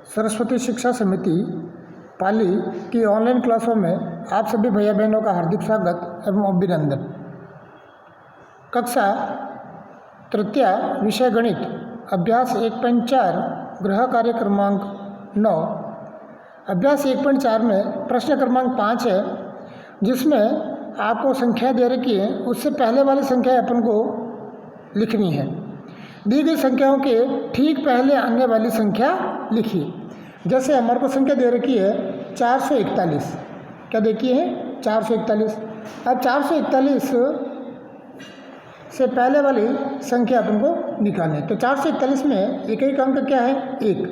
सरस्वती शिक्षा समिति पाली की ऑनलाइन क्लासों में आप सभी भैया बहनों का हार्दिक स्वागत एवं अभिनंदन। कक्षा तृतीया विषय गणित अभ्यास 1.4 गृह कार्य क्रमांक 9। अभ्यास 1.4 में प्रश्न क्रमांक 5 है, जिसमें आपको संख्या दे रखी है। उससे पहले वाली संख्या अपन को लिखनी है। दी गई संख्याओं के ठीक पहले आने वाली संख्या लिखिए। जैसे हमारे को संख्या दे रखी है 441। क्या देखिए है 441। अब 441 से पहले वाली संख्या अपन को निकालनी है। तो 441 में एक अंक क्या है 1।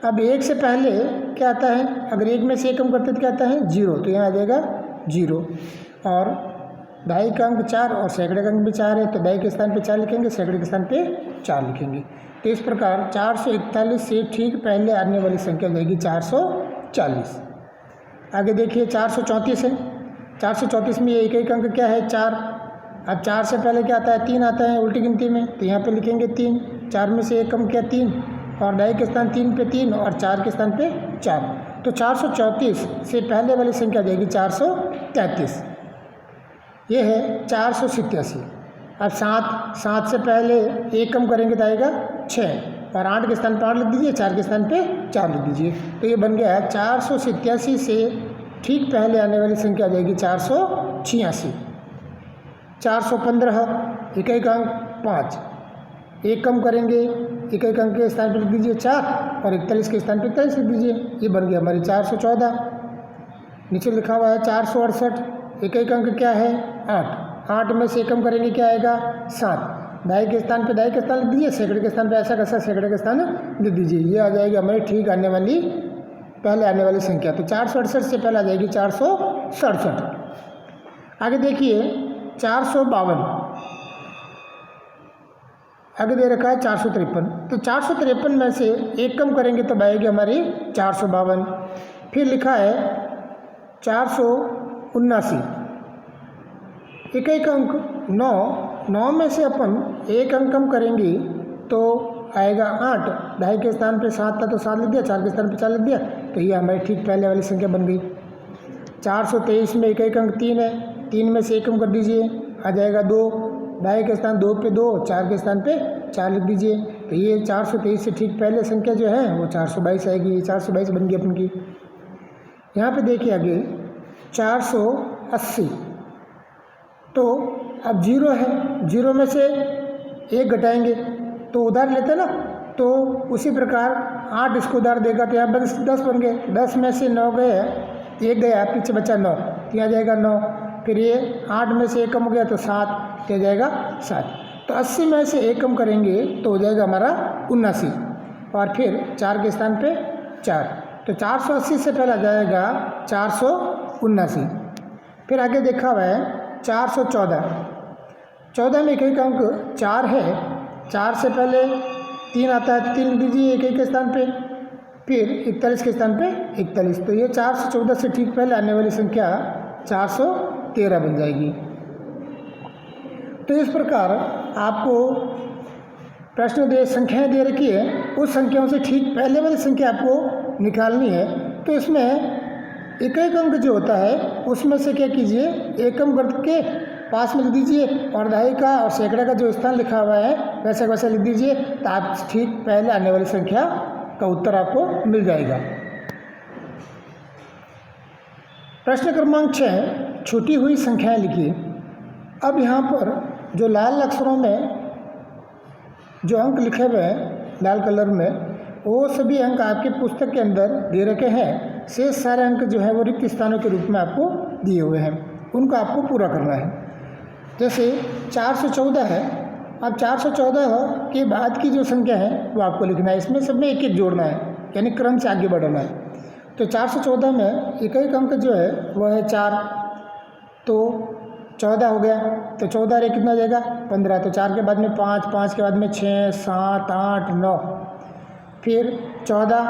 अब 1 से पहले क्या आता है, अगर 1 में से 1 कम करते तो क्या आता है 0, तो यहाँ आ जाएगा 0। और दहाई का अंक 4 और सैकड़े का अंक भी 4 है, तो दहाई के स्थान पे 4 लिखेंगे, सैकड़े के स्थान पे 4 लिखेंगे। तो इस प्रकार 441 से ठीक पहले आने वाली संख्या जाएगी 440। आगे देखिए 434 है। 434 में एक अंक क्या है 4। अब 4 से पहले क्या आता है 3 आता है उल्टी गिनती में, तो यहाँ पे लिखेंगे 3। 4 में से 1 कम किया 3, और दहाई के स्थान 3 पे 3 और 4 के स्थान पे 4। तो 434 से पहले वाली संख्या जाएगी 433। ये है 487। अब 7 से पहले 1 कम करेंगे तो आएगा 6, और 8 के स्थान पर 8 लिख दीजिए, 4 के स्थान पे 4 लिख दीजिए। तो ये बन गया 487 से ठीक पहले आने वाली संख्या जाएगी 486। 415 एक अंक 5, 1 कम करेंगे, एक अंक के स्थान पर लिख दीजिए 4, और 41 के स्थान पर 41 लिख दीजिए। ये बन गया हमारी 414। नीचे लिखा हुआ है 468। एक अंक क्या है 8। 8 में से 1 कम करेंगे क्या आएगा 7। दहाई के स्थान पे दहाई के स्थान लिख दीजिए, सैकड़े के स्थान पे ऐसा कैसा सैकड़े के स्थान लिख दीजिए। ये आ जाएगी हमारी ठीक आने वाली पहले आने वाली संख्या। तो 468 से पहले आ जाएगी 467। आगे देखिए 452। आगे दे रखा है 453। तो 453 में से 1 कम करेंगे तो आएगी हमारी 452। फिर लिखा है 479। एक अंक 9 में से अपन 1 अंक कम करेंगे तो आएगा 8। दहाई के स्थान पे 7 था तो 7 लिख दिया, 4 के स्थान पे 4 लिख दिया। तो ये हमारी ठीक पहले वाली संख्या बन गई। 423 में एक अंक 3 है। 3 में से 1 कम कर दीजिए, आ जाएगा 2। दहाई के स्थान 2 पे 2, 4 के स्थान पे 4 लिख दीजिए। तो ये 423 से ठीक पहले संख्या जो है वो 422 आएगी। 422 बन गई अपन की। यहाँ पे देखिए आगे 480। तो अब 0 है, 0 में से 1 घटाएंगे तो उधार लेते ना, तो उसी प्रकार 8 इसको उधार देगा तो यहाँ 10 बन गए। 10 में से 9 गए, 1 गया, पीछे बचा 9, तो यहाँ जाएगा 9। फिर ये 8 में से 1 कम हो गया तो 7, तो जाएगा 7। तो 80 में से 1 कम करेंगे तो हो जाएगा हमारा 79, और फिर 4 के स्थान पे 4। तो 480 से पहले आ जाएगा 479। फिर आगे देखा हुआ है 414। 14 में एक अंक 4 है। 4 से पहले 3 आता है तो 3 लिख दीजिए एक के स्थान पे, फिर 41 के स्थान पे 41। तो ये 414 से ठीक पहले आने वाली संख्या 413 बन जाएगी। तो इस प्रकार आपको प्रश्न दे संख्याएँ दे रखी है, उस संख्याओं से ठीक पहले वाली संख्या आपको निकालनी है। तो इसमें एक अंक जो होता है उसमें से क्या कीजिए 1 कम करके पास में लिख दीजिए, और दहाई का और सैकड़े का जो स्थान लिखा हुआ है वैसे वैसे लिख दीजिए। तो आप ठीक पहले आने वाली संख्या का उत्तर आपको मिल जाएगा। प्रश्न क्रमांक 6, छूटी हुई संख्याएं लिखिए। अब यहाँ पर जो लाल अक्षरों में जो अंक लिखे हुए हैं लाल कलर में, वो सभी अंक आपके पुस्तक के अंदर दे रखे हैं। शेष सारे अंक जो है वो रिक्त स्थानों के रूप में आपको दिए हुए हैं, उनको आपको पूरा करना है। जैसे 414 है। अब 414 के बाद की जो संख्या है वो आपको लिखना है। इसमें सब में 1-1 जोड़ना है, यानी क्रम से आगे बढ़ना है। तो 414 में एक अंक जो है वो है 4, तो 14 हो गया। तो 14 रे कितना जाएगा 15। तो 4 के बाद में 5, 5 के बाद में 6, 7, 8, 9, फिर 14,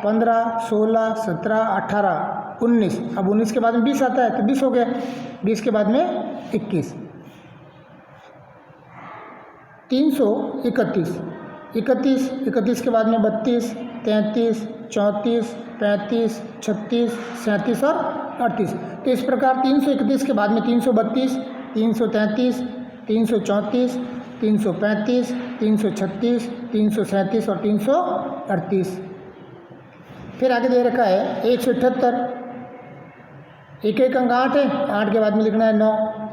15, 16, 17, 18, 19। अब 19 के बाद में 20 आता है तो 20 हो गया। 20 के बाद में 21। 331। 31 के बाद में 32, 33, 34, 35, 36, 37 और 38। तो इस प्रकार 331 के बाद में 332, 333, 334, 335, 336, 337 और 338। फिर आगे दे रखा है 178, एक एक अंक 8 है, 8 के बाद में लिखना है 9,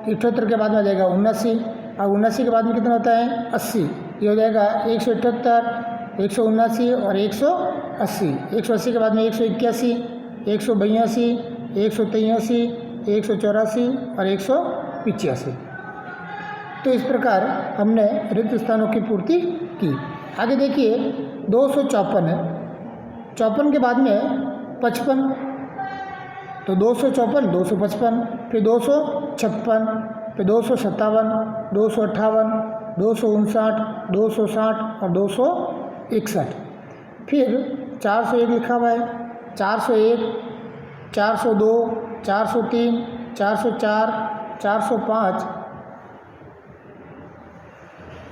78 के बाद में आ जाएगा 79, और 79 के बाद में कितना होता है 80। ये हो जाएगा 178, 179 और 180। 180 के बाद में 181, 182, 183, 184 और 185। तो इस प्रकार हमने रिक्त स्थानों की पूर्ति की। आगे देखिए 254 है, 54 के बाद में 55, तो 254, 255, फिर 256, फिर 257, 258, 259, 260 और 261। फिर 401 लिखा हुआ है, 401, 402, 403, 404, 405,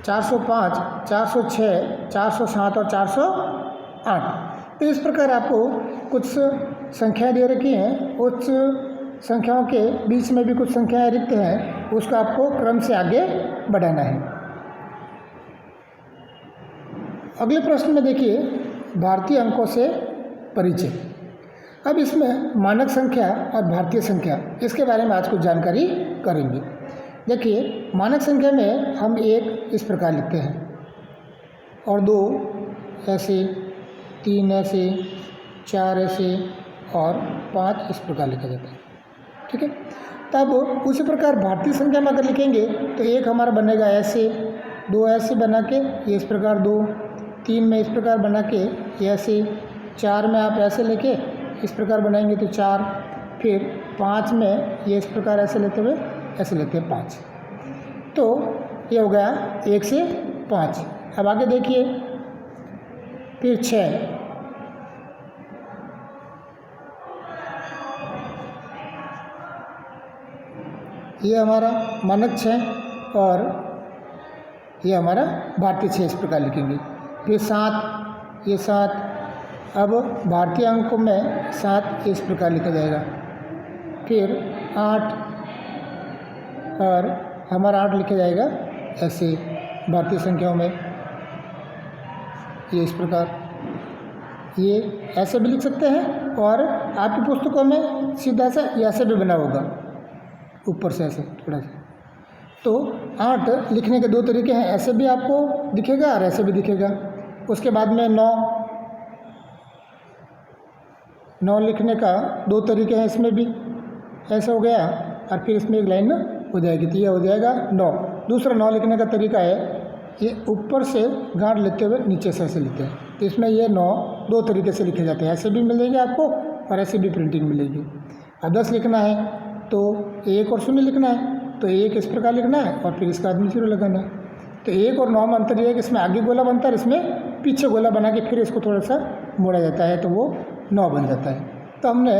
405, 406, 407 और 408। तो इस प्रकार आपको कुछ संख्याएं दे रखी हैं, उस संख्याओं के बीच में भी कुछ संख्याएं रिक्त हैं, उसको आपको क्रम से आगे बढ़ाना है। अगले प्रश्न में देखिए भारतीय अंकों से परिचय। अब इसमें मानक संख्या और भारतीय संख्या, इसके बारे में आज कुछ जानकारी करेंगे। देखिए मानक संख्या में हम 1 इस प्रकार लिखते हैं, और 2 ऐसे, 3 ऐसे, 4 ऐसे और 5 इस प्रकार लिखा जाता है। ठीक है, तब उसी प्रकार भारतीय संख्या में अगर लिखेंगे तो 1 हमारा बनेगा ऐसे, 2 ऐसे बना के ये इस प्रकार 2, 3 में इस प्रकार बना के ये ऐसे, 4 में आप ऐसे लेके इस प्रकार बनाएंगे तो 4, फिर 5 में ये इस प्रकार ऐसे लेते हुए ऐसे लेते हैं 5। तो ये हो गया 1 से 5। अब आगे देखिए फिर 6, ये हमारा मानक 6 और ये हमारा भारतीय 6 इस प्रकार लिखेंगे। फिर 7, ये 7, अब भारतीय अंकों में 7 इस प्रकार लिखा जाएगा। फिर 8, और हमारा 8 लिखा जाएगा ऐसे भारतीय संख्याओं में, ये इस प्रकार, ये ऐसे भी लिख सकते हैं, और आपकी पुस्तकों में सीधा सा ऐसे भी बना होगा, ऊपर से ऐसे थोड़ा सा। तो 8 लिखने के 2 तरीके हैं, ऐसे भी आपको दिखेगा और ऐसे भी दिखेगा। उसके बाद में 9 लिखने का 2 तरीके हैं, इसमें भी ऐसा हो गया, और फिर इसमें एक लाइन हो जाएगी, तो ये हो जाएगा 9। दूसरा 9 लिखने का तरीका है, ये ऊपर से गांठ लेते हुए नीचे से ऐसे लिखते हैं, तो इसमें ये 9 2 तरीके से लिखे जाते हैं, ऐसे भी मिलेंगे आपको और ऐसे भी प्रिंटिंग मिलेगी। अब 10 लिखना है तो 1 और 0 लिखना है, तो 1 इस प्रकार लिखना है और फिर इसका आदमी 0 लगाना है। तो 1 और 9 में अंतर ये है कि इसमें आगे गोला बनता है, इसमें पीछे गोला बना के फिर इसको थोड़ा सा मोड़ा जाता है, तो वो 9 बन जाता है। तो हमने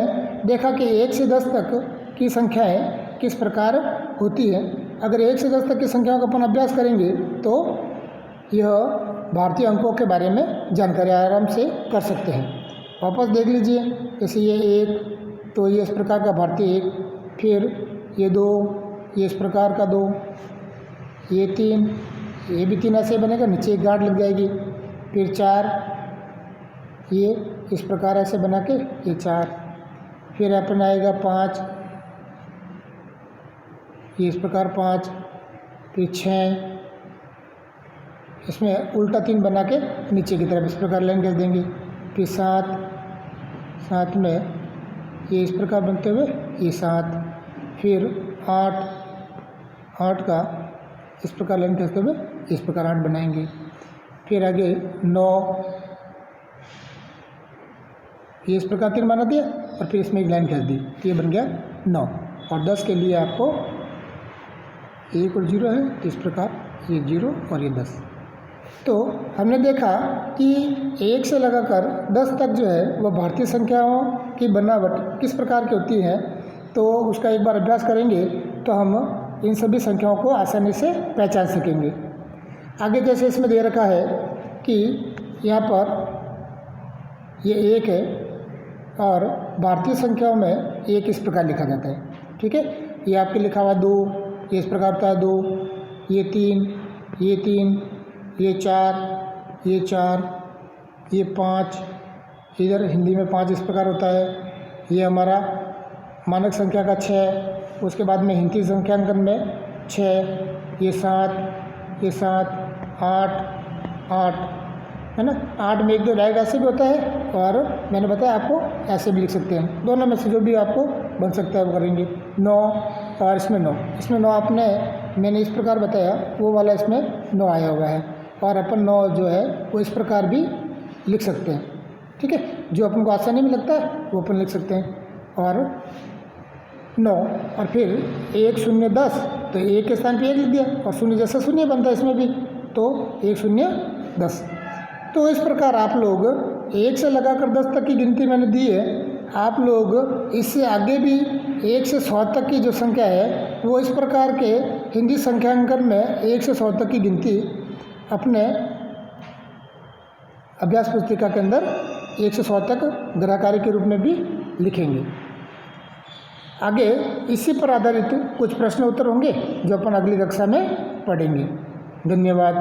देखा कि 1 से 10 तक की संख्याएँ किस प्रकार होती है। अगर 1 से 10 तक की संख्याओं का अपन अभ्यास करेंगे तो यह भारतीय अंकों के बारे में जानकारी आराम से कर सकते हैं। वापस देख लीजिए, जैसे ये 1, तो ये इस प्रकार का भारतीय 1, फिर ये 2, ये इस प्रकार का 2, ये 3, ये भी 3 ऐसे बनेगा, नीचे एक गांठ लग जाएगी। फिर 4, ये इस प्रकार ऐसे बना के ये 4, फिर अपन आएगा 5, ये इस प्रकार 5, फिर 6, इसमें उल्टा 3 बना के नीचे की तरफ इस प्रकार लाइन कर देंगे। फिर 7 में ये इस प्रकार बनते हुए ये 7, फिर 8 का इस प्रकार लाइन करते हुए इस प्रकार 8 बनाएंगे। फिर आगे 9, ये इस प्रकार 3 बना दिया और फिर इसमें एक लाइन कर दी, तो ये बन गया 9। और 10 के लिए आपको 1 और 0 है, तो इस प्रकार ये 0 और ये 10। तो हमने देखा कि 1 से लगाकर 10 तक जो है वह भारतीय संख्याओं की बनावट किस प्रकार की होती है, तो उसका एक बार अभ्यास करेंगे तो हम इन सभी संख्याओं को आसानी से पहचान सकेंगे। आगे जैसे इसमें दे रखा है कि यहाँ पर ये 1 है और भारतीय संख्याओं में 1 इस प्रकार लिखा जाता है, ठीक है। ये आपके लिखा हुआ 2, ये इस प्रकार होता है 2, ये 3, ये 3, ये 4, ये 4, ये 5, इधर हिंदी में 5 इस प्रकार होता है। ये हमारा मानक संख्या का 6, उसके बाद में हिंदी संख्यांकन में 6, ये 7, ये 7, 8, 8 है ना। 8 में 1 2 डायरेक्ट ऐसे भी होता है और मैंने बताया आपको ऐसे भी लिख सकते हैं। दोनों में से जो भी आपको बन सकता है वो करेंगे। 9 और इसमें 9, इसमें 9 मैंने इस प्रकार बताया, वो वाला इसमें 9 आया हुआ है और अपन 9 जो है वो इस प्रकार भी लिख सकते हैं, ठीक है। जो अपन को आसानी में लगता है वो अपन लिख सकते हैं। और 9 और फिर 1 0 10, तो 1 के स्थान पे 1 लिख दिया और 0 जैसा 0 बनता है इसमें भी, तो 1 0 10। तो इस प्रकार आप लोग 1 से लगाकर 10 तक की गिनती मैंने दी है। आप लोग इससे आगे भी 1 से 100 तक की जो संख्या है वो इस प्रकार के हिंदी संख्यांकन में 1 से 100 तक की गिनती अपने अभ्यास पुस्तिका के अंदर 1 से 100 तक ग्रहकारी के रूप में भी लिखेंगे। आगे इसी पर आधारित कुछ प्रश्न उत्तर होंगे जो अपन अगली कक्षा में पढ़ेंगे। धन्यवाद।